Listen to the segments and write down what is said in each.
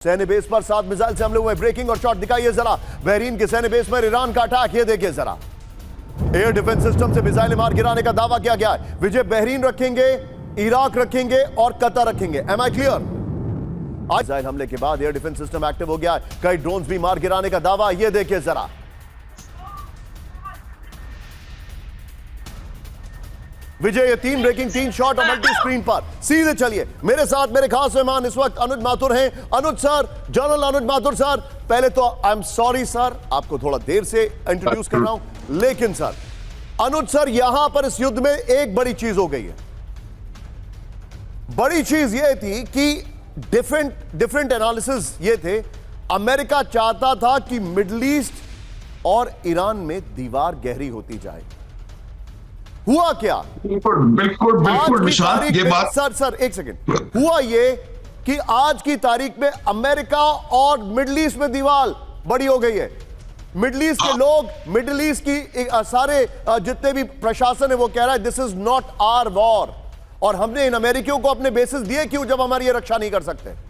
सैन्य बेस पर 7 मिसाइल से हमले हुए। ब्रेकिंग और शॉट दिखाइए जरा बहरीन के सैन्य बेस पर ईरान का अटैक, ये देखिए जरा। एयर डिफेंस सिस्टम से मिसाइल मार गिराने का दावा किया गया है। विजय बहरीन रखेंगे, इराक रखेंगे और कतर रखेंगे। M I clear? मिसाइल हमले के बाद एयर डिफेंस सिस्टम एक्टिव हो गया है। कई ड्रोन्स भी मार गिराने का दावा, ये देखिए जरा। विजय ये 3 ब्रेकिंग 3 शॉट और मल्टी स्क्रीन पर सीधे चलिए। मेरे साथ मेरे खास मेहमान इस वक्त अनुज माथुर हैं। अनुज सर, जनरल अनुज माथुर सर, पहले तो आई एम सॉरी सर, आपको थोड़ा देर से इंट्रोड्यूस कर रहा हूं, लेकिन सर अनुज सर यहां पर इस युद्ध में एक बड़ी चीज हो गई है। बड़ी चीज यह थी कि डिफरेंट एनालिसिस ये थे। अमेरिका चाहता था कि मिडिल ईस्ट और ईरान में दीवार गहरी होती जाए। हुआ क्या? बिल्कुल निशांत, ये बात सर एक सेकंड। हुआ ये कि आज की तारीख में अमेरिका और मिडिल ईस्ट में दीवार बड़ी हो गई है। मिडिल ईस्ट के लोग, मिडिल ईस्ट की सारे जितने भी प्रशासन है वो कह रहा है this is not our war, और हमने इन अमेरिकियों को अपने बेसिस दिए क्यों जब हमारी ये रक्षा नहीं कर सकते।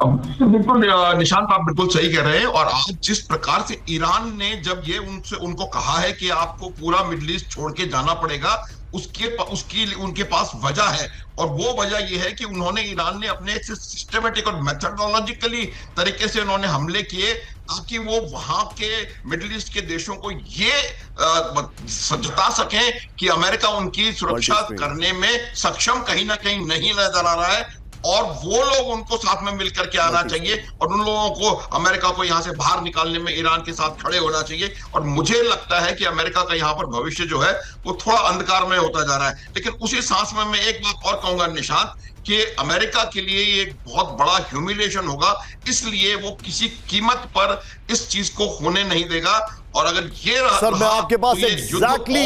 बिल्कुल निशांत, आप बिल्कुल सही कह रहे हैं। और आज जिस प्रकार से ईरान ने जब ये उनको कहा है कि आपको पूरा मिडिल ईस्ट छोड़ के जाना पड़ेगा, उसकी उनके पास वजह है, और वो वजह ये है कि ईरान ने अपने सिस्टमेटिक और मेथोडोलॉजिकली तरीके से उन्होंने हमले किए ताकि वो वहां के मिडिल ईस्ट के देशों को ये जता सकें कि अमेरिका उनकी सुरक्षा करने में सक्षम कहीं ना कहीं नहीं नजर आ रहा है, और वो लोग उनको साथ में मिलकर के आना चाहिए, और उन लोगों को अमेरिका को यहां से बाहर निकालने में ईरान के साथ खड़े होना चाहिए। और मुझे लगता है कि अमेरिका का यहां पर भविष्य जो है वो थोड़ा अंधकार में होता जा रहा है। लेकिन उसी सांस में मैं एक बात और कहूंगा निशांत, कि अमेरिका के लिए ये एक बहुत बड़ा ह्यूमिलिएशन होगा, इसलिए वो किसी कीमत पर इस चीज को होने नहीं देगा। और अगर ये सर मैं आपके पास एग्जैक्टली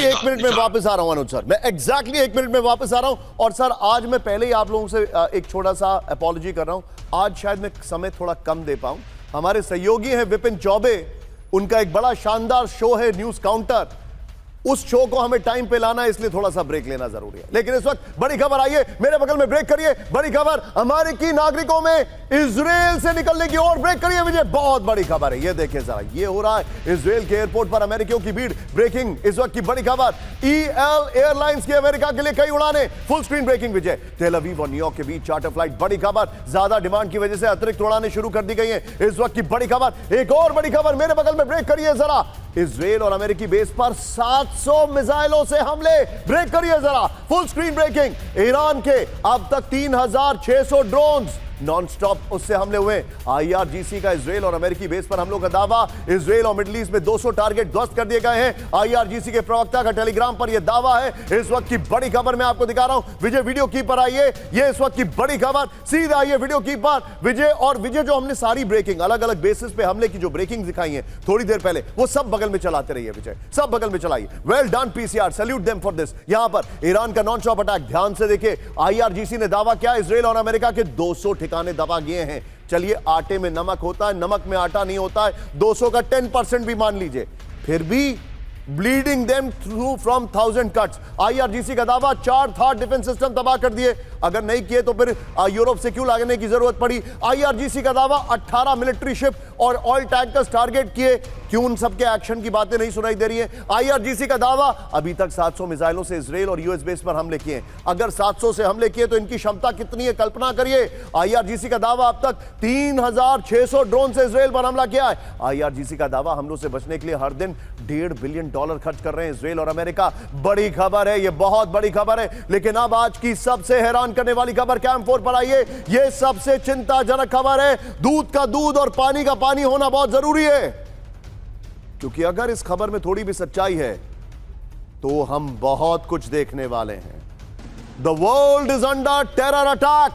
1 मिनट में वापस आ रहा हूं अनुज सर, मैं एग्जैक्टली 1 मिनट में वापस आ रहा हूं। और सर आज मैं पहले ही आप लोगों से एक छोटा सा अपॉलॉजी कर रहा हूं। आज शायद मैं समय थोड़ा कम दे पाऊं। हमारे सहयोगी हैं विपिन चौबे, उनका एक बड़ा शानदार शो है न्यूज काउंटर, उस शो को हमें टाइम पे लाना है, इसलिए थोड़ा सा ब्रेक लेना जरूरी है। लेकिन इस वक्त बड़ी खबर आई है, मेरे बगल में ब्रेक करिए। बड़ी खबर, अमेरिकी नागरिकों में इजराइल से निकलने की ओर ब्रेक करिए विजय, बहुत बड़ी खबर है। ये देखिए जरा, ये हो रहा है इजराइल के एयरपोर्ट पर अमेरिकियों की भीड़। ब्रेकिंग इस वक्त की बड़ी खबर, EL एयरलाइंस की अमेरिका के लिए कई उड़ानें, फुल स्क्रीन ब्रेकिंग विजय। तेल अवीव और न्यूयॉर्क के बीच चार्टर फ्लाइट, बड़ी खबर, ज्यादा डिमांड की वजह से अतिरिक्त उड़ानें शुरू कर दी गई हैं। इस वक्त की बड़ी खबर, एक और बड़ी खबर, मेरे बगल में ब्रेक करिए जरा। इजराइल और अमेरिकी बेस पर 700 मिसाइलों से हमले, ब्रेक करिए जरा, फुल स्क्रीन ब्रेकिंग। ईरान के अब तक 3600 ड्रोन्स नॉन स्टॉप उससे हमले हुए। IRGC का इजराइल और अमेरिकी बेस पर हमलों का दावा, इजराइल और मिडिल ईस्ट में 200 टारगेट ध्वस्त कर दिए गए हैं। IRGC के प्रवक्ता का टेलीग्राम पर यह दावा है। इस वक्त की बड़ी खबर मैं आपको दिखा रहा हूं, विजय वीडियो की पर आइए। ये इस वक्त की बड़ी खबर, सीधा आइए वीडियो की पर विजय। और विजय जो हमने सारी ब्रेकिंग अलग अलग बेसिस पे हमले की जो ब्रेकिंग दिखाई है थोड़ी देर पहले, वो सब बगल में चलाते रहिए विजय, सब बगल में चलाइए। Well done PCR, salute them for this. यहां पर ईरान का नॉन स्टॉप अटैक, ध्यान से देखिए। IRGC ने दावा किया इजराइल और अमेरिका के 200 ठिकाने दबा गए हैं। चलिए आटे में नमक होता है, नमक में आटा नहीं होता है। 200 का 10% भी मान लीजिए, फिर भी bleeding them through from 1000 cuts. IRGC का दावा 4 थार डिफेंस सिस्टम तबाह कर दिए। अगर नहीं किए तो फिर यूरोप से क्यों लाने की जरूरत पड़ी। IRGC का दावा 18 मिलिट्री शिप और ऑयल टैंकर्स टारगेट किए। क्यों उन सबके एक्शन की बातें नहीं सुनाई दे रही हैं। IRGC का दावा अभी तक 700 मिसाइलों से इजराइल और US बेस पर हमले किए। अगर 700 से हमले किए तो इनकी क्षमता कितनी है कल्पना करिए। IRGC का दावा अब तक 3600 ड्रोन से इजराइल पर हमला किया है। IRGC का दावा हमलों से बचने के लिए हर दिन $1.5 बिलियन खर्च कर रहे हैं इजराइल और अमेरिका। बड़ी खबर है, ये बहुत बड़ी खबर है। लेकिन अब आज की सबसे हैरान करने वाली खबर कैंप 4 पर आइए। ये सबसे चिंताजनक खबर है। दूध का दूध और पानी का पानी होना बहुत जरूरी है, क्योंकि अगर इस खबर में थोड़ी भी सच्चाई है तो हम बहुत कुछ देखने वाले हैं। The world is under terror attack,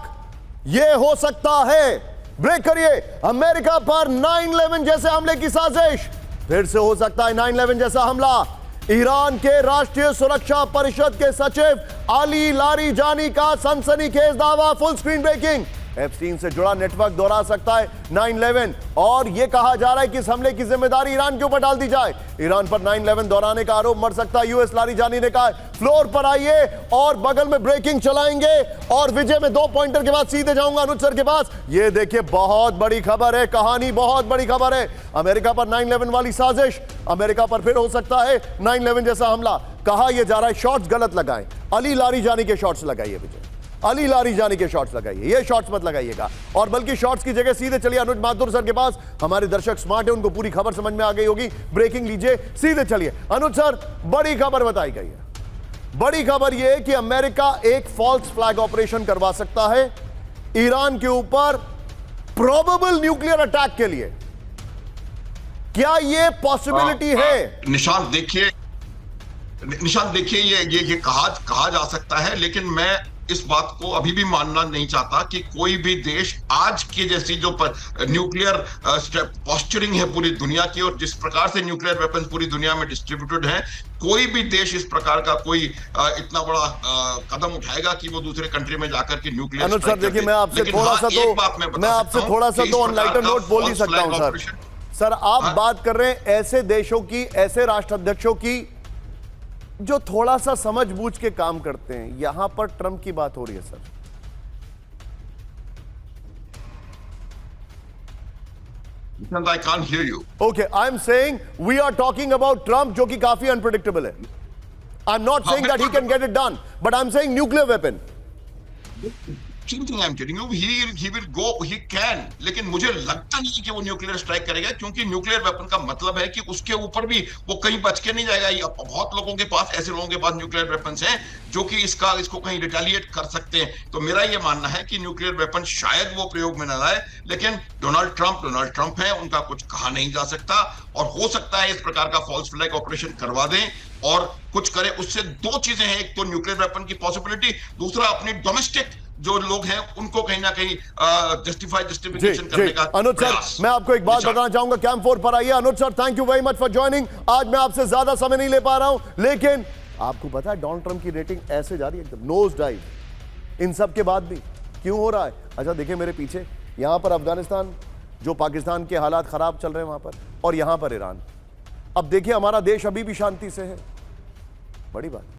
ये हो सकता है। ब्रेक करिए, अमेरिका पर 9/11 जैसे हमले की साजिश, फिर से हो सकता है 9/11 जैसा हमला। ईरान के राष्ट्रीय सुरक्षा परिषद के सचिव अली लारीजानी का सनसनीखेज दावा, फुल स्क्रीन ब्रेकिंग। एप्स्टीन से जुड़ा नेटवर्क दोहरा सकता है 9/11, और यह कहा जा रहा है कि इस हमले की जिम्मेदारी ईरान के ऊपर डाल दी जाए। ईरान पर 9/11 दोहराने का आरोप मर सकता है। यूएस लारीजानी ने कहा फ्लोर पर आइए और बगल में ब्रेकिंग चलाएंगे, और विजय में 2 पॉइंटर के बाद सीधे जाऊंगा अनुज सर के पास। यह देखिए बहुत बड़ी खबर है, कहानी बहुत बड़ी खबर है। अमेरिका पर 9/11 वाली साजिश, अमेरिका पर फिर हो सकता है 9/11 जैसा हमला। कहा यह जा रहा है शॉट्स गलत लगाएं, अली लारीजानी के शॉट्स लगाइए विजय, अली लारीजानी के शॉट्स लगाइए, ये शॉट्स मत लगाइएगा। और बल्कि शॉट्स की जगह सीधे चलिए अनुज माथुर सर के पास। हमारे दर्शक स्मार्ट है, उनको पूरी खबर समझ में आ गई होगी। ब्रेकिंग लीजिए, सीधे चलिए अनुज सर, बड़ी खबर बताई गई है। बड़ी खबर यह है कि अमेरिका एक फॉल्स फ्लैग ऑपरेशन करवा सकता है ईरान के ऊपर प्रोबेबल न्यूक्लियर अटैक के लिए। क्या यह पॉसिबिलिटी है? निशान देखिए ये कहा जा सकता है, लेकिन मैं इस बात को अभी भी मानना नहीं चाहता कि कोई भी देश आज की जैसी जो न्यूक्लियर पॉस्चरिंग है पूरी दुनिया की, और जिस प्रकार से न्यूक्लियर वेपन्स पूरी दुनिया में डिस्ट्रीब्यूटेड हैं, कोई भी देश इस प्रकार का कोई इतना बड़ा कदम उठाएगा कि वो दूसरे कंट्री में जाकर के न्यूक्लियर अनुज सर देखिए, मैं आपसे थोड़ा सा तो ऑन लाइटर नोट बोल ही सकता हूं सर। आप बात कर रहे हैं ऐसे देशों की, ऐसे राष्ट्राध्यक्षों की जो थोड़ा सा समझ बूझ के काम करते हैं। यहां पर ट्रंप की बात हो रही है sir. I can't hear you. Okay, I'm saying we are talking about Trump, जो कि काफी अनप्रेडिक्टेबल है। I'm not saying that he can get it done, but I'm saying nuclear weapon. Same thing I'm telling you, he will go, he can, लेकिन मुझे लगता नहीं कि वो न्यूक्लियर स्ट्राइक करेगा, क्योंकि न्यूक्लियर वेपन का मतलब है कि उसके ऊपर भी वो कहीं बच के नहीं जाएगा। बहुत लोगों के पास, ऐसे लोगों के पास न्यूक्लियर वेपन्स हैं जो कि इसको कहीं रिटेलिएट कर सकते हैं। तो मेरा ये मानना है कि न्यूक्लियर वेपन शायद वो प्रयोग में न लाए, लेकिन डोनाल्ड ट्रंप है, उनका कुछ कहा नहीं जा सकता, और हो सकता है इस प्रकार का फॉल्स फ्लैग ऑपरेशन करवा दें और कुछ करें। उससे 2 चीजें हैं, एक तो न्यूक्लियर वेपन की पॉसिबिलिटी, दूसरा अपनी डोमेस्टिक जो लोग हैं उनको कहीं ना कहीं जस्टिफिकेशन करने का अनुज सर, मैं आपको एक बात बताना चाहूंगा। कैंप 4 पर आइए Anuj sir, thank you very much for joining. आज मैं आपसे ज्यादा समय नहीं ले पा रहा हूं, लेकिन आपको पता है डोनाल्ड ट्रंप की रेटिंग ऐसे जा रही है, एकदम नोज डाइव, इन सब के बाद भी। क्यों हो रहा है? अच्छा देखिए मेरे पीछे, यहां पर अफगानिस्तान, जो पाकिस्तान के हालात खराब चल रहे हैं वहां पर, और यहां पर ईरान। अब देखिए हमारा देश अभी भी शांति से है, बड़ी बात।